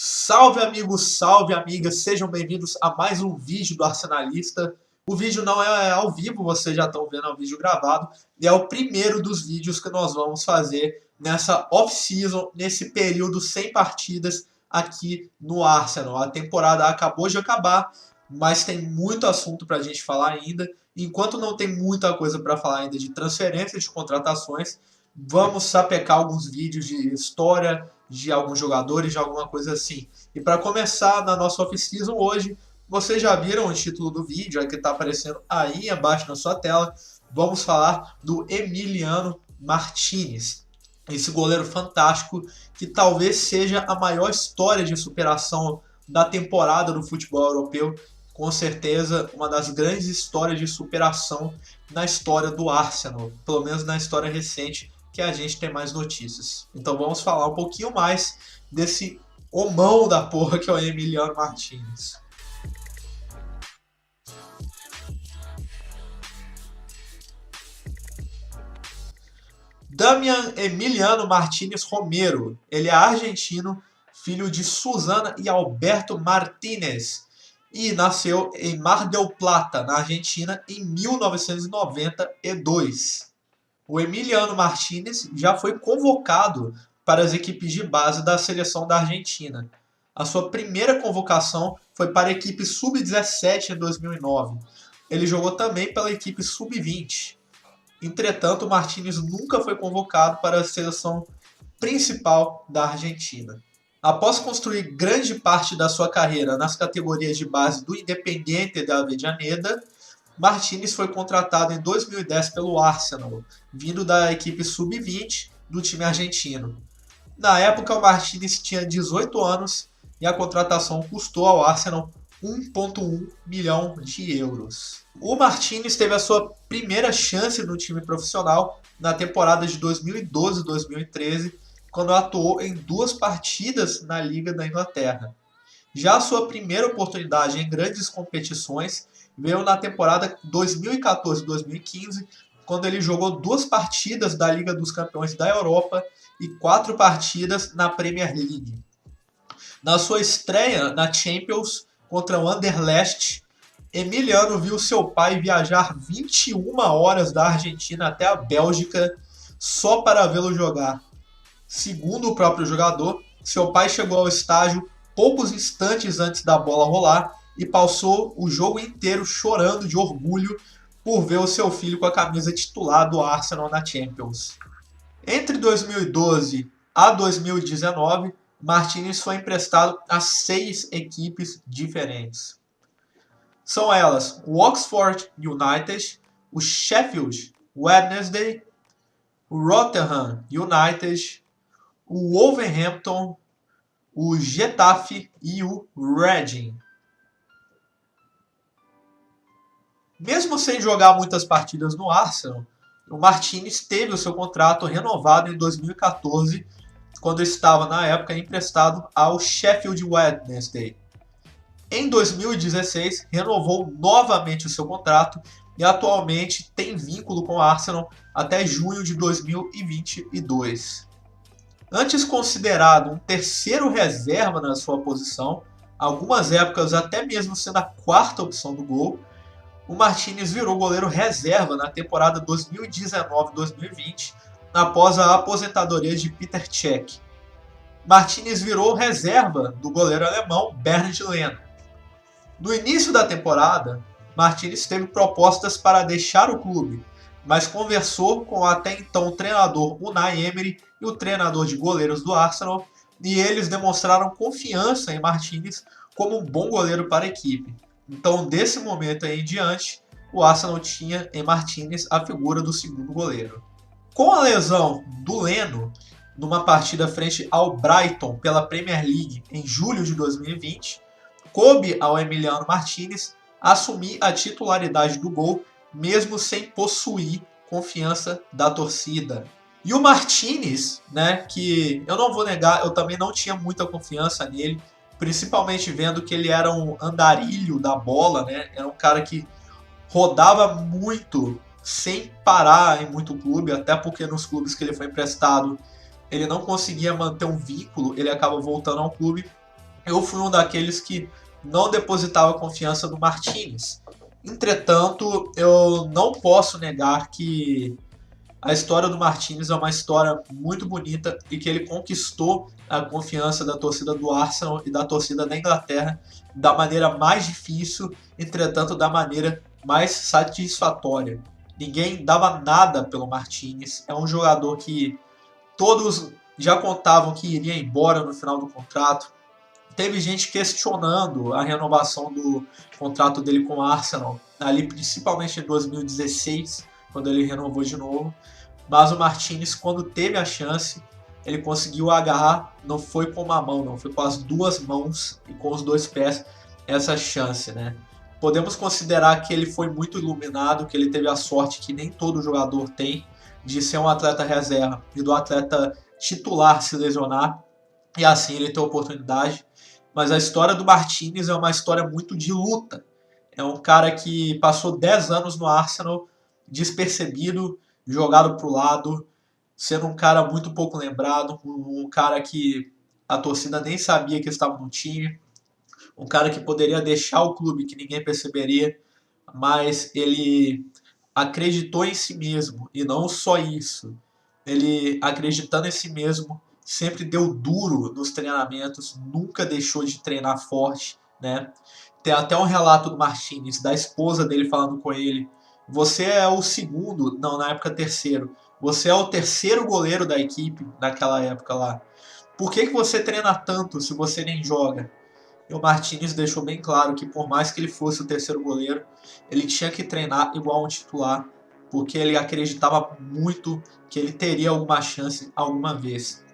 Salve amigos, salve amigas, sejam bem-vindos a mais um vídeo do Arsenalista. O vídeo não é ao vivo, vocês já estão vendo, é um vídeo gravado. E é o primeiro dos vídeos que nós vamos fazer nessa off-season, nesse período sem partidas aqui no Arsenal. A temporada acabou de acabar, mas tem muito assunto para a gente falar ainda. Enquanto não tem muita coisa para falar ainda de transferências, de contratações, vamos sapecar alguns vídeos de história, de alguns jogadores, de alguma coisa assim. E para começar na nossa off-season hoje, vocês já viram o título do vídeo, que está aparecendo aí abaixo na sua tela. Vamos falar do Emiliano Martinez, esse goleiro fantástico que talvez seja a maior história de superação da temporada do futebol europeu. Com certeza, uma das grandes histórias de superação na história do Arsenal, pelo menos na história recente, que a gente tem mais notícias. Então vamos falar um pouquinho mais desse homão da porra que é o Emiliano Martinez. Damian Emiliano Martinez Romero, ele é argentino, filho de Susana e Alberto Martinez, e nasceu em Mar del Plata, na Argentina, em 1992. O Emiliano Martinez já foi convocado para as equipes de base da seleção da Argentina. A sua primeira convocação foi para a equipe sub-17 em 2009. Ele jogou também pela equipe sub-20. Entretanto, o Martinez nunca foi convocado para a seleção principal da Argentina. Após construir grande parte da sua carreira nas categorias de base do Independiente de Avellaneda, Martinez foi contratado em 2010 pelo Arsenal, vindo da equipe sub-20 do time argentino. Na época, o Martinez tinha 18 anos e a contratação custou ao Arsenal 1,1 milhão de euros. O Martinez teve a sua primeira chance no time profissional na temporada de 2012-2013, quando atuou em 2 partidas na Liga da Inglaterra. Já a sua primeira oportunidade em grandes competições veio na temporada 2014-2015, quando ele jogou 2 partidas da Liga dos Campeões da Europa e 4 partidas na Premier League. Na sua estreia na Champions contra o Anderlecht, Emiliano viu seu pai viajar 21 horas da Argentina até a Bélgica só para vê-lo jogar. Segundo o próprio jogador, seu pai chegou ao estádio poucos instantes antes da bola rolar e passou o jogo inteiro chorando de orgulho por ver o seu filho com a camisa titular do Arsenal na Champions. Entre 2012 a 2019, Martinez foi emprestado a 6 equipes diferentes. São elas o Oxford United, o Sheffield Wednesday, o Rotherham United, o Wolverhampton, o Getafe e o Reading. Mesmo sem jogar muitas partidas no Arsenal, o Martinez teve o seu contrato renovado em 2014, quando estava na época emprestado ao Sheffield Wednesday. Em 2016, renovou novamente o seu contrato e atualmente tem vínculo com o Arsenal até junho de 2022. Antes considerado um terceiro reserva na sua posição, algumas épocas até mesmo sendo a 4ª opção do gol, o Martinez virou goleiro reserva na temporada 2019-2020, após a aposentadoria de Peter Cech. Martinez virou reserva do goleiro alemão Bernd Leno. No início da temporada, Martinez teve propostas para deixar o clube, mas conversou com até então o treinador Unai Emery e o treinador de goleiros do Arsenal, e eles demonstraram confiança em Martinez como um bom goleiro para a equipe. Então, desse momento aí em diante, o Arsenal tinha em Martinez a figura do segundo goleiro. Com a lesão do Leno, numa partida frente ao Brighton pela Premier League em julho de 2020, coube ao Emiliano Martinez assumir a titularidade do gol, mesmo sem possuir confiança da torcida. E o Martinez, que eu não vou negar, eu também não tinha muita confiança nele, principalmente vendo que ele era um andarilho da bola, era um cara que rodava muito sem parar em muito clube, até porque nos clubes que ele foi emprestado ele não conseguia manter um vínculo, ele acaba voltando ao clube. eu fui um daqueles que não depositava confiança no Martinez. Entretanto, eu não posso negar que a história do Martinez é uma história muito bonita e que ele conquistou a confiança da torcida do Arsenal e da torcida da Inglaterra da maneira mais difícil, entretanto da maneira mais satisfatória. Ninguém dava nada pelo Martinez. É um jogador que todos já contavam que iria embora no final do contrato. Teve gente questionando a renovação do contrato dele com o Arsenal, ali principalmente em 2016, quando ele renovou de novo. Mas o Martinez, quando teve a chance, ele conseguiu agarrar, não foi com uma mão, não, foi com as duas mãos e com os dois pés essa chance, né? Podemos considerar que ele foi muito iluminado, que ele teve a sorte que nem todo jogador tem de ser um atleta reserva e do atleta titular se lesionar e assim ele ter oportunidade. Mas a história do Martinez é uma história muito de luta. É um cara que passou 10 anos no Arsenal despercebido, jogado para o lado, sendo um cara muito pouco lembrado, um cara que a torcida nem sabia que estava no time, um cara que poderia deixar o clube que ninguém perceberia, mas ele acreditou em si mesmo e não só isso. Ele acreditando em si mesmo, sempre deu duro nos treinamentos, nunca deixou de treinar forte, né? Tem até um relato do Martinez, da esposa dele falando com ele: você é o segundo, não, na época terceiro. Você é o terceiro goleiro da equipe naquela época lá. Por que você treina tanto se você nem joga? E o Martinez deixou bem claro que por mais que ele fosse o terceiro goleiro, ele tinha que treinar igual um titular, porque ele acreditava muito que ele teria alguma chance alguma vez.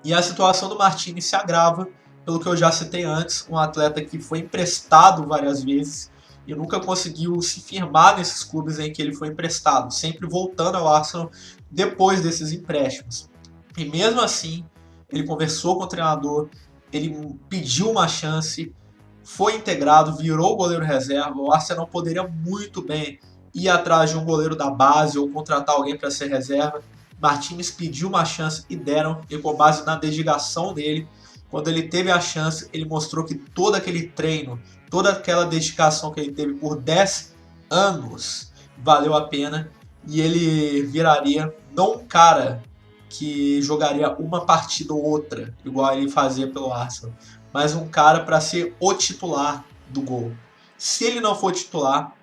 E a situação do Martinez se agrava, pelo que eu já citei antes, um atleta que foi emprestado várias vezes e nunca conseguiu se firmar nesses clubes em que ele foi emprestado, sempre voltando ao Arsenal depois desses empréstimos. E mesmo assim, ele conversou com o treinador, ele pediu uma chance, foi integrado, virou goleiro reserva. O Arsenal poderia muito bem ir atrás de um goleiro da base ou contratar alguém para ser reserva. Martinez pediu uma chance e deram, e com base na dedicação dele, quando ele teve a chance, ele mostrou que todo aquele treino, toda aquela dedicação que ele teve por 10 anos valeu a pena e ele viraria não um cara que jogaria uma partida ou outra, igual ele fazia pelo Arsenal, mas um cara para ser o titular do gol. Se ele não for titular,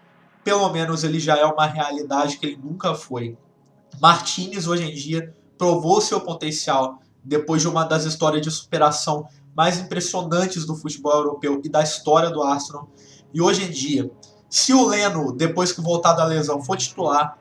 pelo menos ele já é uma realidade que ele nunca foi. Martinez hoje em dia provou seu potencial depois de uma das histórias de superação mais impressionantes do futebol europeu e da história do Arsenal. E hoje em dia, se o Leno, depois que voltar da lesão, for titular,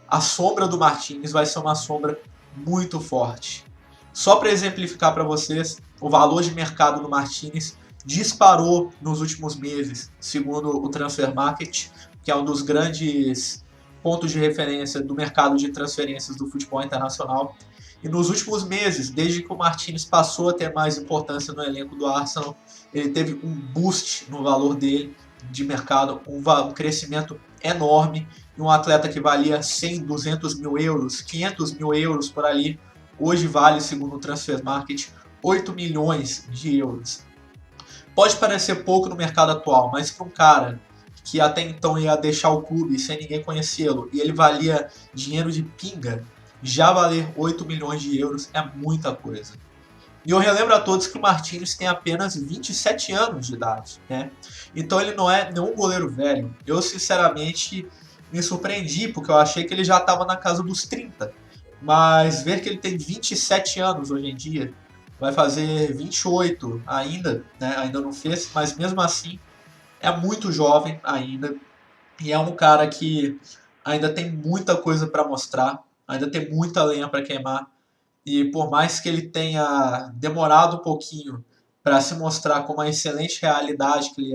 a sombra do Martinez vai ser uma sombra muito forte. Só para exemplificar para vocês, o valor de mercado do Martinez disparou nos últimos meses, segundo o Transfer Market, que é um dos grandes pontos de referência do mercado de transferências do futebol internacional. E nos últimos meses, desde que o Martinez passou a ter mais importância no elenco do Arsenal, ele teve um boost no valor dele de mercado, um crescimento enorme. E um atleta que valia 100, 200 mil euros, 500 mil euros por ali, hoje vale, segundo o Transfer Market, 8 milhões de euros. Pode parecer pouco no mercado atual, mas para um cara que até então ia deixar o clube sem ninguém conhecê-lo e ele valia dinheiro de pinga, já valer 8 milhões de euros é muita coisa. E eu relembro a todos que o Martinez tem apenas 27 anos de idade, né? Então ele não é nenhum goleiro velho. Eu, sinceramente, me surpreendi, porque eu achei que ele já estava na casa dos 30. Mas ver que ele tem 27 anos hoje em dia, vai fazer 28 ainda, né? Ainda não fez, mas mesmo assim é muito jovem ainda. E é um cara que ainda tem muita coisa para mostrar, ainda tem muita lenha para queimar. E por mais que ele tenha demorado um pouquinho para se mostrar como a excelente realidade que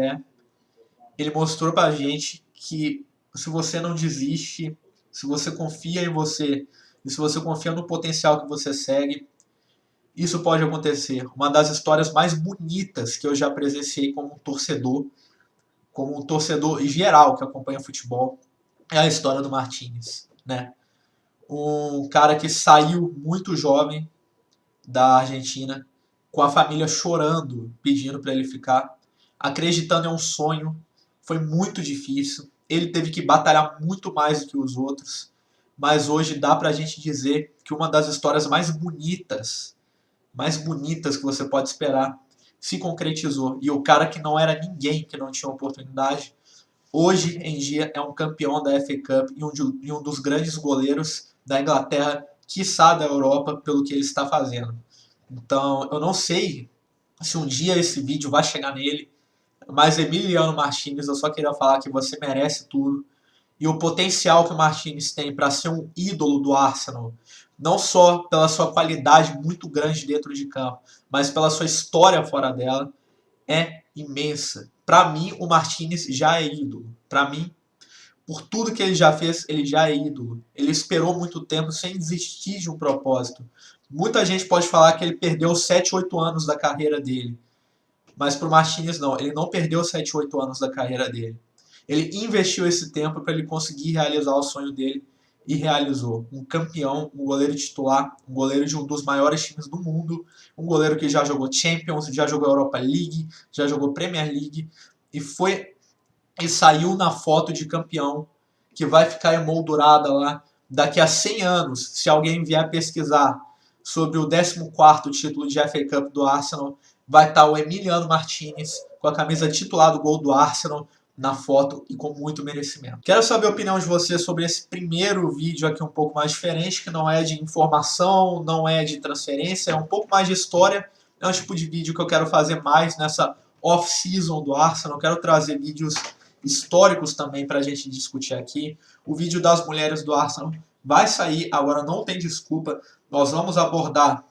ele mostrou para a gente que se você não desiste, se você confia em você e se você confia no potencial que você segue, isso pode acontecer. Uma das histórias mais bonitas que eu já presenciei como um torcedor geral que acompanha futebol, é a história do Martinez, né? Um cara que saiu muito jovem da Argentina, com a família chorando, pedindo para ele ficar, acreditando em um sonho. Foi muito difícil. Ele teve que batalhar muito mais do que os outros. Mas hoje dá pra gente dizer que uma das histórias mais bonitas que você pode esperar, se concretizou. E o cara que não era ninguém, que não tinha oportunidade, hoje em dia é um campeão da FA Cup e um dos grandes goleiros da Inglaterra, quiçá da Europa, pelo que ele está fazendo. Então, eu não sei se um dia esse vídeo vai chegar nele, mas Emiliano Martinez, eu só queria falar que você merece tudo. E o potencial que o Martinez tem para ser um ídolo do Arsenal, não só pela sua qualidade muito grande dentro de campo, mas pela sua história fora dela, é imensa. Para mim, o Martinez já é ídolo. Para mim, por tudo que ele já fez, ele já é ídolo. Ele esperou muito tempo sem desistir de um propósito. Muita gente pode falar que ele perdeu 7, 8 anos da carreira dele. Mas para o Martinez não, ele não perdeu 7, 8 anos da carreira dele. Ele investiu esse tempo para ele conseguir realizar o sonho dele e realizou. Um campeão, um goleiro titular, um goleiro de um dos maiores times do mundo, um goleiro que já jogou Champions, já jogou Europa League, já jogou Premier League e saiu na foto de campeão que vai ficar emoldurada lá daqui a 100 anos, se alguém vier pesquisar sobre o 14º título de FA Cup do Arsenal, vai estar o Emiliano Martinez com a camisa titular do gol do Arsenal na foto e com muito merecimento. Quero saber a opinião de você sobre esse primeiro vídeo aqui um pouco mais diferente, que não é de informação, não é de transferência, é um pouco mais de história. É um tipo de vídeo que eu quero fazer mais nessa off-season do Arsenal. Eu quero trazer vídeos históricos também para a gente discutir aqui. O vídeo das mulheres do Arsenal vai sair, agora não tem desculpa. Nós vamos abordar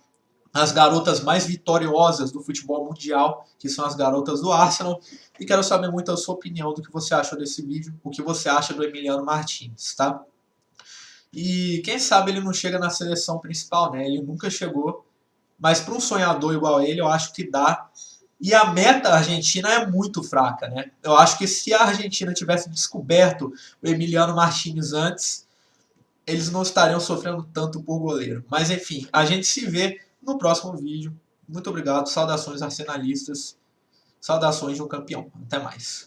as garotas mais vitoriosas do futebol mundial, que são as garotas do Arsenal. E quero saber muito a sua opinião do que você achou desse vídeo, o que você acha do Emiliano Martinez, tá? E quem sabe ele não chega na seleção principal, né? Ele nunca chegou, mas para um sonhador igual ele, eu acho que dá. E a meta argentina é muito fraca, né? Eu acho que se a Argentina tivesse descoberto o Emiliano Martinez antes, eles não estariam sofrendo tanto por goleiro. Mas enfim, a gente se vê no próximo vídeo. Muito obrigado, saudações arsenalistas, saudações de um campeão. Até mais.